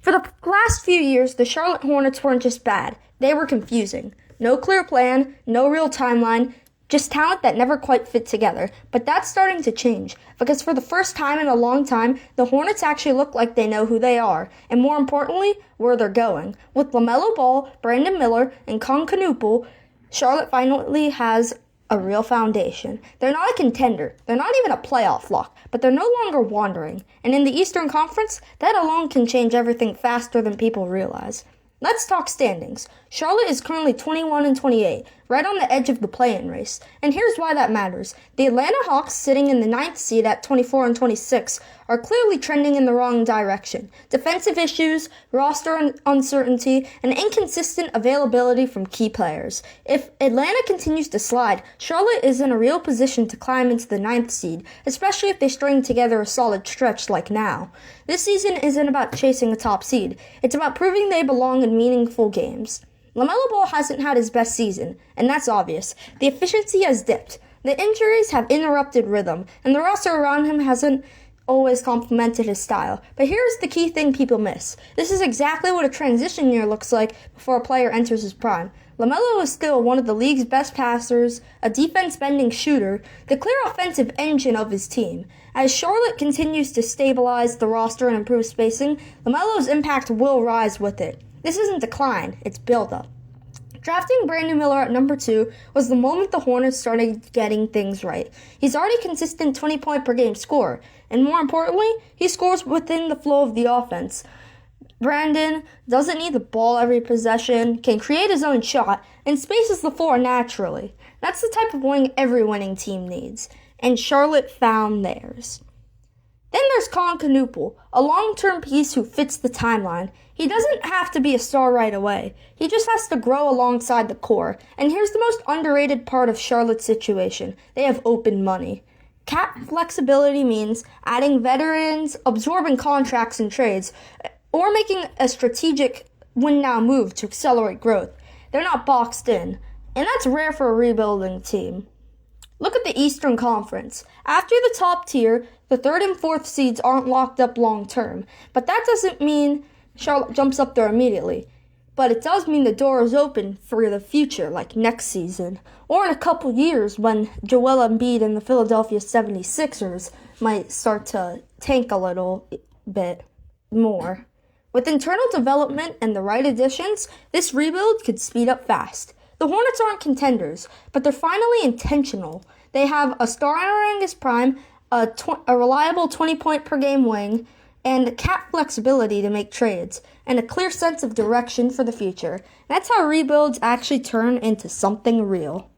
For the last few years, the Charlotte Hornets weren't just bad, they were confusing. No clear plan, no real timeline, just talent that never quite fit together. But that's starting to change, because for the first time in a long time, the Hornets actually look like they know who they are, and more importantly, where they're going. With LaMelo Ball, Brandon Miller, and Concanoopel, Charlotte finally has a real foundation. They're not a contender. They're not even a playoff lock, but they're no longer wandering. And in the Eastern Conference, that alone can change everything faster than people realize. Let's talk standings. Charlotte is currently 21-28, right on the edge of the play-in race. And here's why that matters. The Atlanta Hawks, sitting in the 9th seed at 24-26, are clearly trending in the wrong direction. Defensive issues, roster uncertainty, and inconsistent availability from key players. If Atlanta continues to slide, Charlotte is in a real position to climb into the 9th seed, especially if they string together a solid stretch like now. This season isn't about chasing a top seed. It's about proving they belong in meaningful games. LaMelo Ball hasn't had his best season, and that's obvious. The efficiency has dipped. The injuries have interrupted rhythm, and the roster around him hasn't always complemented his style. But here's the key thing people miss. This is exactly what a transition year looks like before a player enters his prime. LaMelo is still one of the league's best passers, a defense-bending shooter, the clear offensive engine of his team. As Charlotte continues to stabilize the roster and improve spacing, LaMelo's impact will rise with it. This isn't decline, it's build-up. Drafting Brandon Miller at number 2 was the moment the Hornets started getting things right. He's already a consistent 20-point-per-game scorer, and more importantly, he scores within the flow of the offense. Brandon doesn't need the ball every possession, can create his own shot, and spaces the floor naturally. That's the type of wing every winning team needs, and Charlotte found theirs. Then there's Concanoopel, a long-term piece who fits the timeline. He doesn't have to be a star right away. He just has to grow alongside the core. And here's the most underrated part of Charlotte's situation. They have open money. Cap flexibility means adding veterans, absorbing contracts and trades, or making a strategic win-now move to accelerate growth. They're not boxed in, and that's rare for a rebuilding team. Look at the Eastern Conference. After the top tier, the 3rd and 4th seeds aren't locked up long-term, but that doesn't mean Charlotte jumps up there immediately. But it does mean the door is open for the future, like next season, or in a couple years when Joel Embiid and the Philadelphia 76ers might start to tank a little bit more. With internal development and the right additions, this rebuild could speed up fast. The Hornets aren't contenders, but they're finally intentional. They have a star entering his prime, a reliable 20-point-per-game wing, and cap flexibility to make trades, and a clear sense of direction for the future. That's how rebuilds actually turn into something real.